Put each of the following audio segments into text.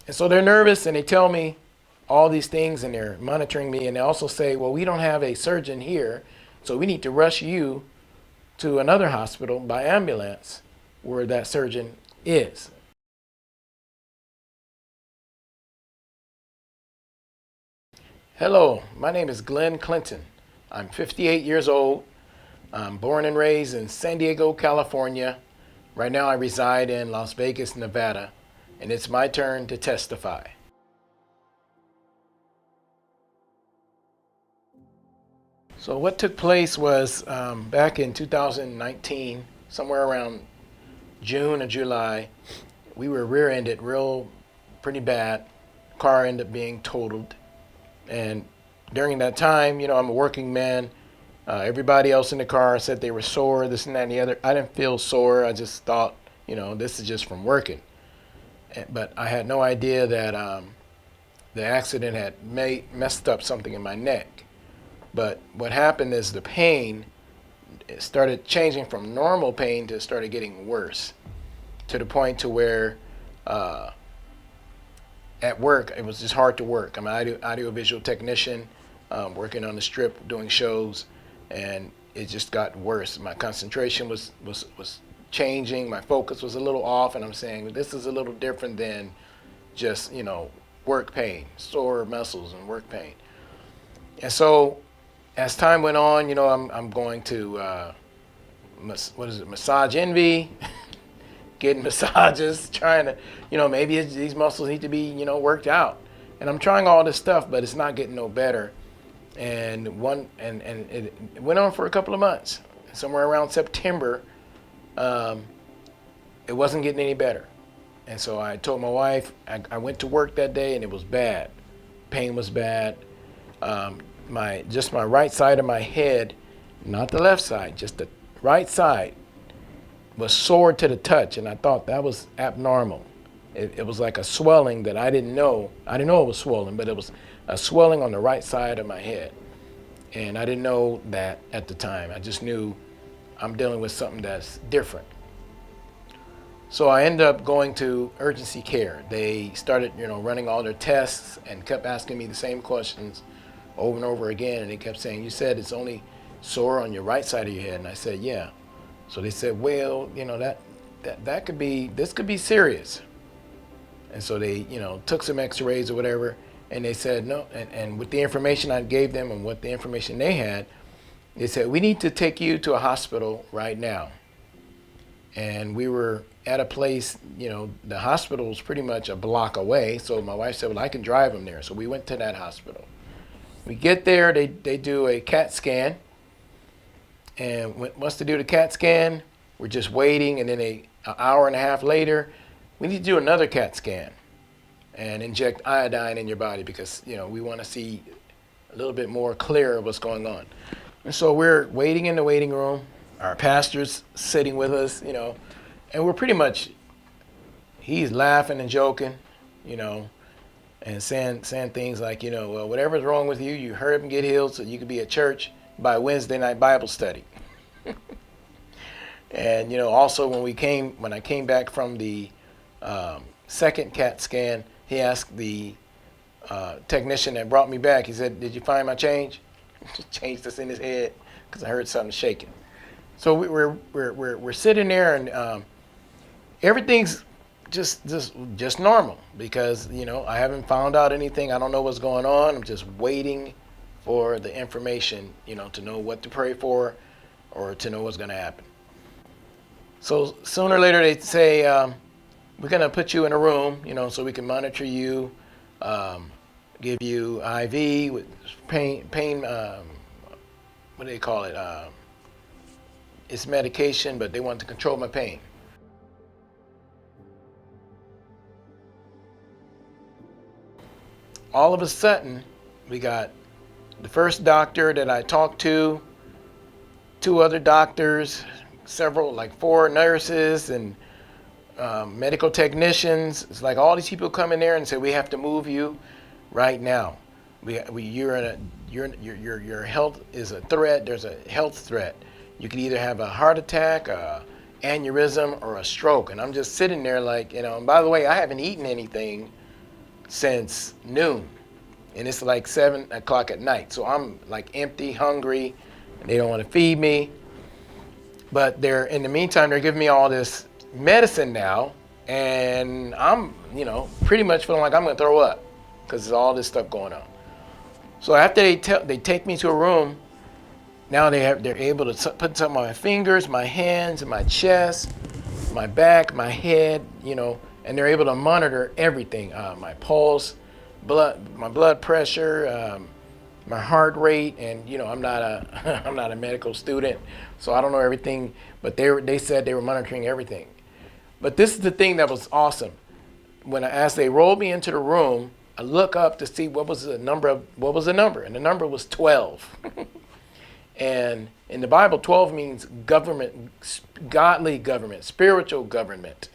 And so they're nervous and they tell me all these things and they're monitoring me. And they also say, well, we don't have a surgeon here, so we need to rush you to another hospital by ambulance where that surgeon is. Hello, my name is Glenn Clinton. I'm 58 years old. I'm born and raised in San Diego, California. Right now I reside in Las Vegas, Nevada, and it's my turn to testify. So what took place was back in 2019, somewhere around June or July, we were rear-ended pretty bad. Car ended up being totaled. And during that time, I'm a working man. Everybody else in the car said they were sore, this and that and the other. I didn't feel sore. I just thought, this is just from working. But I had no idea that the accident had messed up something in my neck. But what happened is the pain started changing from normal pain to started getting worse, to the point to where at work it was just hard to work. I'm an audiovisual technician, working on the strip, doing shows, and it just got worse. My concentration was changing. My focus was a little off, and I'm saying this is a little different than just work pain, sore muscles and work pain. And so as time went on, I'm going to Massage Envy, getting massages, trying to, maybe these muscles need to be, worked out. And I'm trying all this stuff, but it's not getting no better. And it went on for a couple of months. Somewhere around September, it wasn't getting any better. And so I told my wife, I went to work that day and it was bad. Pain was bad. My right side of my head, not the left side, just the right side, was sore to the touch, and I thought that was abnormal. It was like a swelling that I didn't know. I didn't know it was swollen, but it was a swelling on the right side of my head. And I didn't know that at the time. I just knew I'm dealing with something that's different. So I ended up going to urgency care. They started, running all their tests and kept asking me the same questions over and over again. And they kept saying, you said it's only sore on your right side of your head. And I said, yeah. So they said, well, that could be, this could be serious. And so they, took some x-rays or whatever, and they said no. And with the information I gave them and what the information they had, they said, we need to take you to a hospital right now. And we were at a place, the hospital was pretty much a block away. So my wife said, well, I can drive them there. So we went to that hospital. We get there, they do a CAT scan. And once they do the CAT scan, we're just waiting. And then an hour and a half later, we need to do another CAT scan and inject iodine in your body because, we want to see a little bit more clear of what's going on. And so we're waiting in the waiting room. Our pastor's sitting with us, and we're pretty much, he's laughing and joking, and saying things like, well, whatever's wrong with you, you hurry up and get healed so you can be at church by Wednesday night Bible study. And also when I came back from the second CAT scan, he asked the technician that brought me back, he said, did you find my change? Changed this in his head because I heard something shaking. So we're sitting there and everything's just normal because I haven't found out anything. I don't know what's going on. I'm just waiting for the information, to know what to pray for or to know what's going to happen. So sooner or later they say, we're going to put you in a room, so we can monitor you, give you IV with pain, what do they call it? It's medication, but they want to control my pain. All of a sudden, we got the first doctor that I talked to, two other doctors, several, like 4 nurses and medical technicians. It's like all these people come in there and say, we have to move you right now. Your health is a threat. There's a health threat. You could either have a heart attack, a aneurysm, or a stroke. And I'm just sitting there like, and by the way, I haven't eaten anything since noon, and it's like 7 o'clock at night. So I'm like empty, hungry, and they don't want to feed me. But in the meantime, they're giving me all this medicine now, and I'm, pretty much feeling like I'm gonna throw up because there's all this stuff going on. So after they take me to a room, now they're able to put something on my fingers, my hands, and my chest, my back, my head, and they're able to monitor everything, my pulse, my blood pressure, my heart rate, and I'm not a I'm not a medical student, so I don't know everything, but they said they were monitoring everything. But this is the thing that was awesome. As they rolled me into the room, I look up to see what was the number, and the number was 12. And in the Bible, 12 means government, godly government, spiritual government.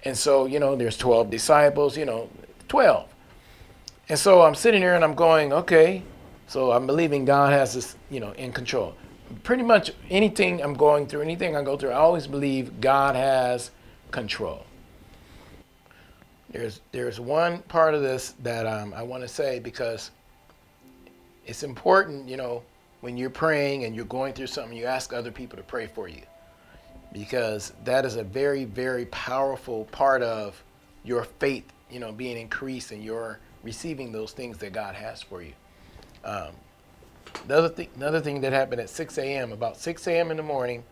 And so, there's 12 disciples, 12. And so I'm sitting here and I'm going, okay, so I'm believing God has this, in control. Pretty much anything I go through, I always believe God has control. There's one part of this that I want to say, because it's important, when you're praying and you're going through something, you ask other people to pray for you, because that is a very, very powerful part of your faith, being increased and you're receiving those things that God has for you. Another thing that happened at 6 a.m., about 6 a.m. in the morning,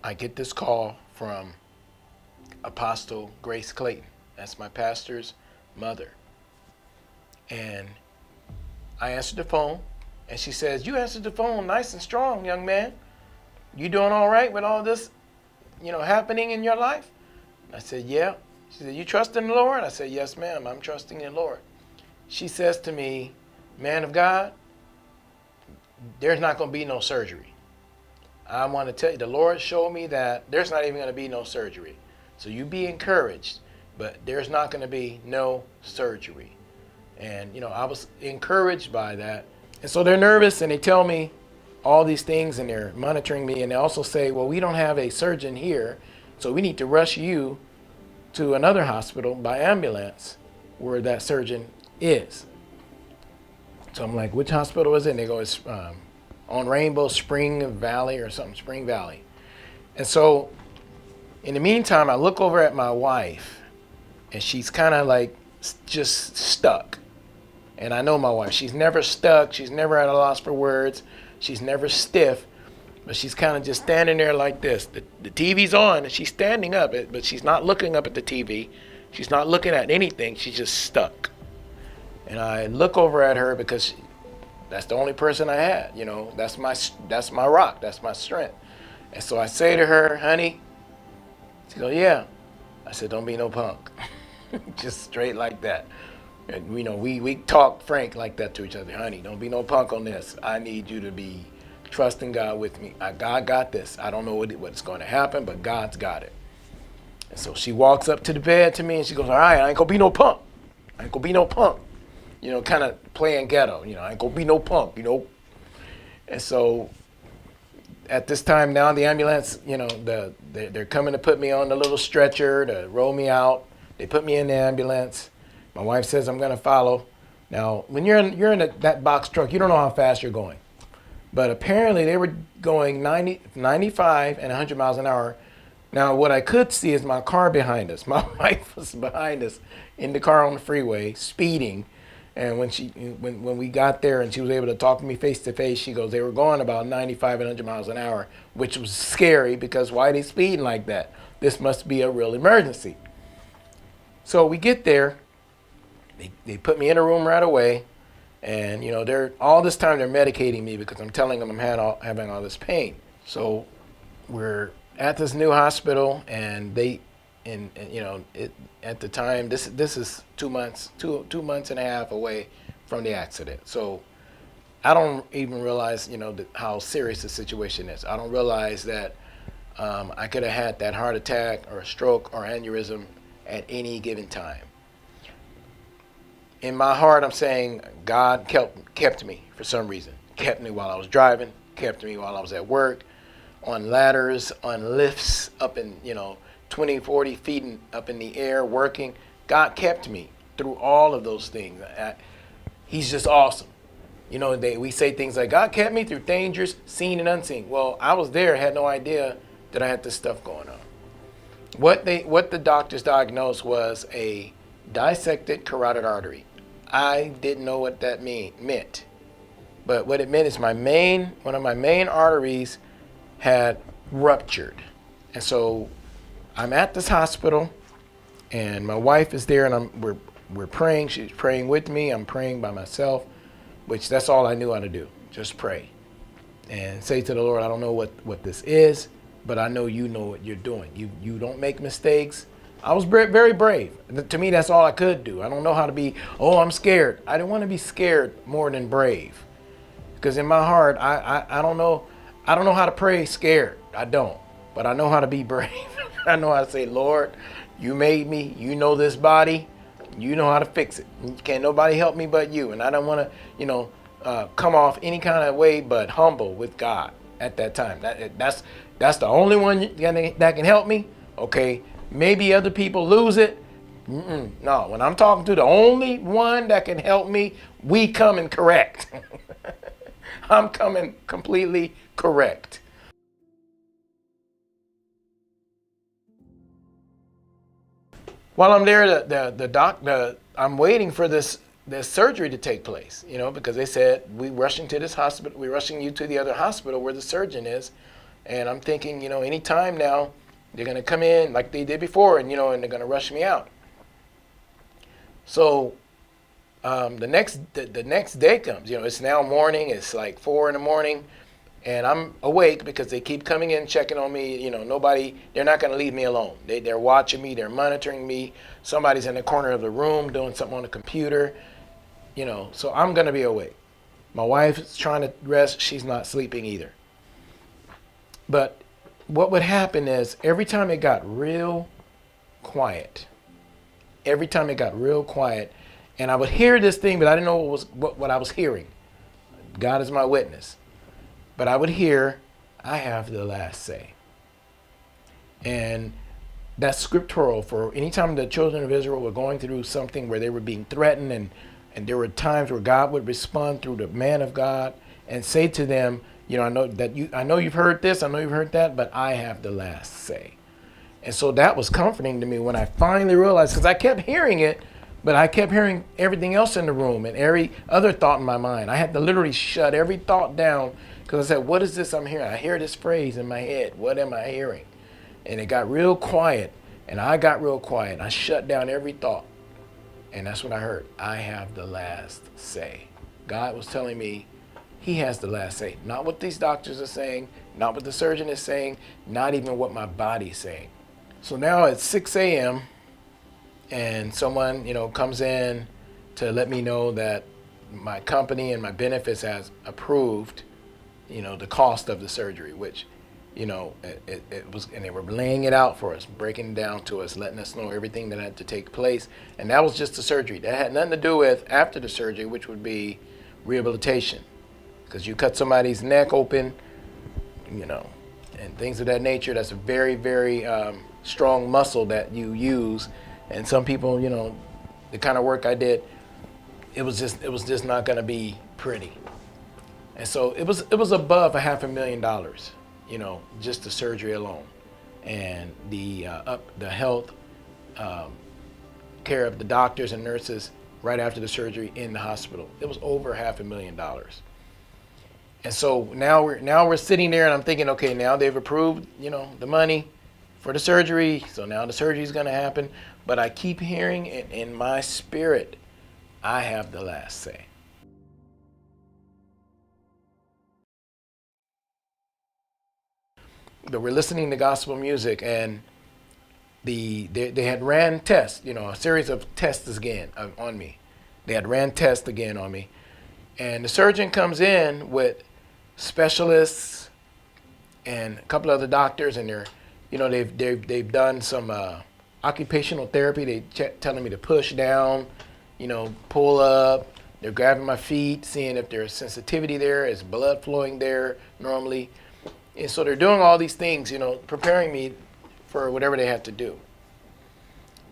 I get this call from Apostle Grace Clayton. That's my pastor's mother. And I answered the phone, and she says, "You answered the phone nice and strong, young man. You doing all right with all this, happening in your life?" I said, "Yeah." She said, "You trust in the Lord?" I said, "Yes, ma'am, I'm trusting in the Lord." She says to me, "Man of God, there's not going to be no surgery. I want to tell you, the Lord showed me that there's not even going to be no surgery. So you be encouraged, but there's not going to be no surgery." And, I was encouraged by that. And so they're nervous and they tell me all these things and they're monitoring me. And they also say, "Well, we don't have a surgeon here, so we need to rush you to another hospital by ambulance where that surgeon is." So I'm like, "Which hospital is it?" And they go, "It's on Rainbow Spring Valley or something, Spring Valley." And so in the meantime, I look over at my wife and she's kind of like just stuck. And I know my wife, she's never stuck. She's never at a loss for words. She's never stiff, but she's kind of just standing there like this. The TV's on and she's standing up, but she's not looking up at the TV. She's not looking at anything. She's just stuck. And I look over at her because that's the only person I had, that's my rock, that's my strength. And so I say to her, "Honey," she goes, "Yeah." I said, "Don't be no punk." Just straight like that. And we talk frank like that to each other. "Honey, don't be no punk on this. I need you to be trusting God with me. God got this. I don't know what's going to happen, but God's got it." And so she walks up to the bed to me and she goes, "All right, I ain't gonna be no punk. I ain't gonna be no punk." Kind of playing ghetto. "I ain't gonna be no punk, And so at this time now, the ambulance, they're coming to put me on the little stretcher to roll me out. They put me in the ambulance. My wife says I'm going to follow. Now, when you're in that box truck, you don't know how fast you're going. But apparently they were going 95 and 100 miles an hour. Now, what I could see is my car behind us. My wife was behind us in the car on the freeway, speeding. And when we got there and she was able to talk to me face to face, she goes, "They were going about 95 and 100 miles an hour," which was scary because why are they speeding like that? This must be a real emergency. So we get there. They put me in a room right away. And, they're all this time they're medicating me because I'm telling them I'm having all this pain. So we're at this new hospital and at the time, this is 2 months, two months and a half away from the accident. So I don't even realize, how serious the situation is. I don't realize that I could have had that heart attack or a stroke or aneurysm at any given time. In my heart, I'm saying God kept me for some reason. Kept me while I was driving, kept me while I was at work, on ladders, on lifts, up in, 20, 40 feet up in the air working. God kept me through all of those things. He's just awesome. You know, we say things like, God kept me through dangers, seen and unseen. Well, I was there, had no idea that I had this stuff going on. What the doctors diagnosed was a dissected carotid artery. I didn't know what that meant. But what it meant is one of my main arteries had ruptured. And so I'm at this hospital, and my wife is there, and we're praying. She's praying with me. I'm praying by myself, which that's all I knew how to do. Just pray and say to the Lord, I don't know what this is, but I know you know what you're doing. You don't make mistakes. I was very brave. To me, that's all I could do. I don't know how to be, I'm scared. I didn't want to be scared more than brave. Because in my heart, I don't know how to pray scared. I don't. But I know how to be brave. I know how to say, Lord, you made me. You know this body. You know how to fix it. Can't nobody help me but you. And I don't want to, come off any kind of way but humble with God at that time. That's the only one that can help me. Okay, maybe other people lose it. No, when I'm talking to the only one that can help me, we coming correct. I'm coming completely correct. While I'm there, I'm waiting for this surgery to take place, because they said, we're rushing to this hospital, we're rushing you to the other hospital where the surgeon is. And I'm thinking, any time now, they're going to come in like they did before, and they're going to rush me out. So the next day comes, it's now morning, it's like 4 a.m, and I'm awake because they keep coming in, checking on me. They're not going to leave me alone. They're watching me, they're monitoring me. Somebody's in the corner of the room doing something on the computer, so I'm going to be awake. My wife is trying to rest, she's not sleeping either. But what would happen is every time it got real quiet, and I would hear this thing, but I didn't know what I was hearing. God is my witness. But I would hear, I have the last say. And that's scriptural for any time the children of Israel were going through something where they were being threatened, and there were times where God would respond through the man of God and say to them, I know you've heard this, I know you've heard that, but I have the last say. And so that was comforting to me when I finally realized, because I kept hearing it, but I kept hearing everything else in the room and every other thought in my mind. I had to literally shut every thought down because I said, what is this I'm hearing? I hear this phrase in my head. What am I hearing? And it got real quiet, and I got real quiet. I shut down every thought, and that's what I heard. I have the last say. God was telling me he has the last say. Not what these doctors are saying, not what the surgeon is saying, not even what my body's saying. So now it's 6 a.m., and someone, comes in to let me know that my company and my benefits has approved, the cost of the surgery, which, it was, and they were laying it out for us, breaking it down to us, letting us know everything that had to take place. And that was just the surgery. That had nothing to do with after the surgery, which would be rehabilitation. Because you cut somebody's neck open, and things of that nature. That's a very, very strong muscle that you use. And some people, the kind of work I did, it was just not going to be pretty. And so it was above $500,000, just the surgery alone, and the health care of the doctors and nurses right after the surgery in the hospital. It was over $500,000. And so now we're sitting there, and I'm thinking, okay, now they've approved, the money for the surgery. So now the surgery is going to happen. But I keep hearing it in my spirit, I have the last say. But we're listening to gospel music, and they had ran tests, a series of tests again on me. They had ran tests again on me. And the surgeon comes in with specialists and a couple other doctors, and they've done some occupational therapy. They telling me to push down, pull up. They're grabbing my feet, seeing if there's sensitivity there, is blood flowing there normally. And so they're doing all these things, preparing me for whatever they have to do.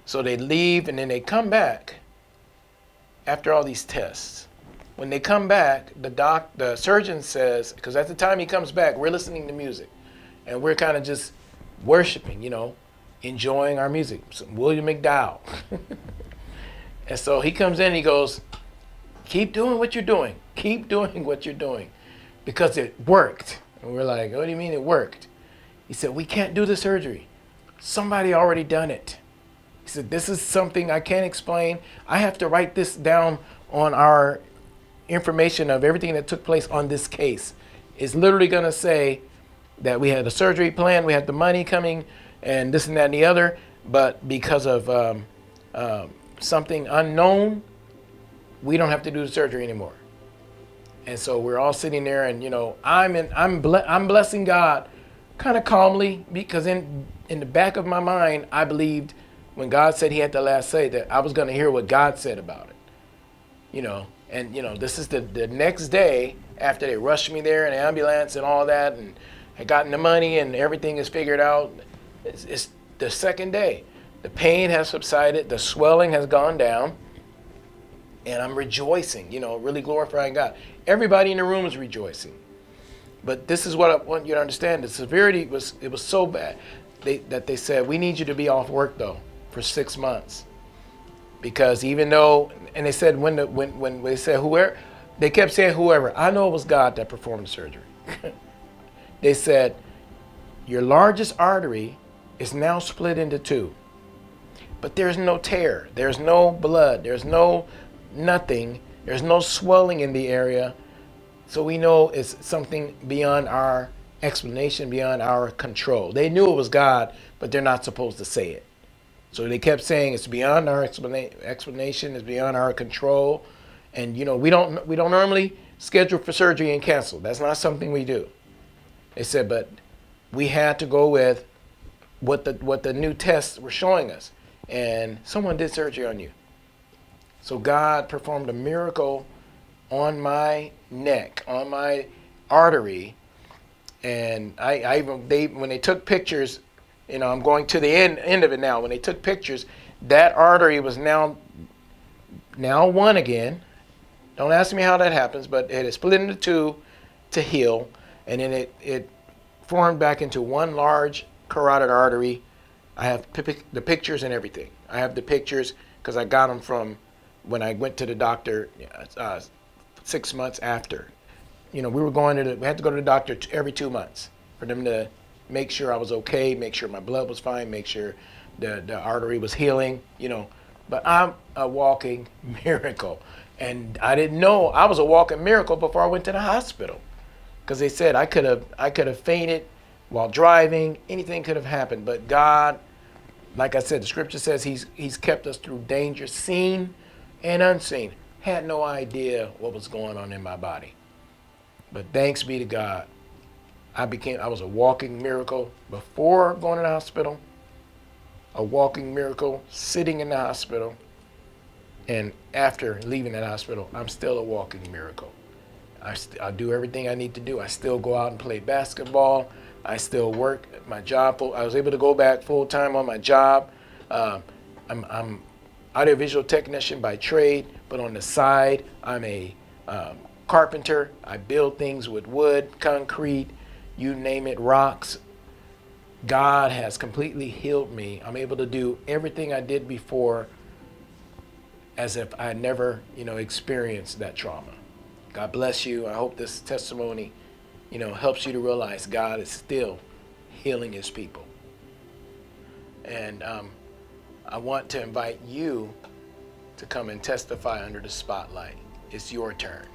So they leave and then they come back after all these tests. When they come back, the surgeon says, because at the time he comes back, we're listening to music and we're kind of just worshiping, enjoying our music. Some William McDowell. And so he comes in and he goes, keep doing what you're doing. Keep doing what you're doing because it worked. And we're like, what do you mean it worked? He said, we can't do the surgery. Somebody already done it. He said, this is something I can't explain. I have to write this down on our information of everything that took place on this case. It's literally going to say that we had a surgery plan, we had the money coming, and this and that and the other, but because of something unknown, we don't have to do the surgery anymore. And so we're all sitting there, and I'm blessing God, kind of calmly, because in the back of my mind, I believed when God said He had the last say that I was going to hear what God said about it. And this is the next day after they rushed me there in the ambulance and all that, and had gotten the money and everything is figured out. It's the second day. The pain has subsided, the swelling has gone down, and I'm rejoicing, really glorifying God. Everybody in the room is rejoicing. But this is what I want you to understand. The severity was so bad that they said, we need you to be off work though for 6 months. Because even though, and they said when they said whoever, they kept saying whoever. I know it was God that performed the surgery. They said, your largest artery is now split into two. But there's no tear. There's no blood. There's no nothing. There's no swelling in the area. So we know it's something beyond our explanation, beyond our control. They knew it was God, but they're not supposed to say it. So they kept saying it's beyond our explanation, it's beyond our control. And we don't normally schedule for surgery and cancel. That's not something we do. They said, but we had to go with what the new tests were showing us. And someone did surgery on you. So God performed a miracle on my neck, on my artery. And when they took pictures, I'm going to the end of it now. When they took pictures, that artery was now one again. Don't ask me how that happens, but it is split into two to heal. And then it formed back into one large carotid artery. I have the pictures and everything. I have the pictures because I got them from when I went to the doctor 6 months after. We had to go to the doctor every 2 months for them to make sure I was okay, make sure my blood was fine, make sure the artery was healing, But I'm a walking miracle. And I didn't know I was a walking miracle before I went to the hospital. Because they said I could have fainted while driving, anything could have happened. But God, like I said, the scripture says He's kept us through danger seen and unseen. Had no idea what was going on in my body. But thanks be to God. I was a walking miracle before going to the hospital, a walking miracle sitting in the hospital, and after leaving that hospital, I'm still a walking miracle. I do everything I need to do. I still go out and play basketball. I still work at my job. I was able to go back full time on my job. I'm audiovisual technician by trade, but on the side, I'm a carpenter. I build things with wood, concrete, you name it, rocks. God has completely healed me. I'm able to do everything I did before as if I had never, experienced that trauma. God bless you. I hope this testimony, helps you to realize God is still healing His people. And I want to invite you to come and testify under the spotlight. It's your turn.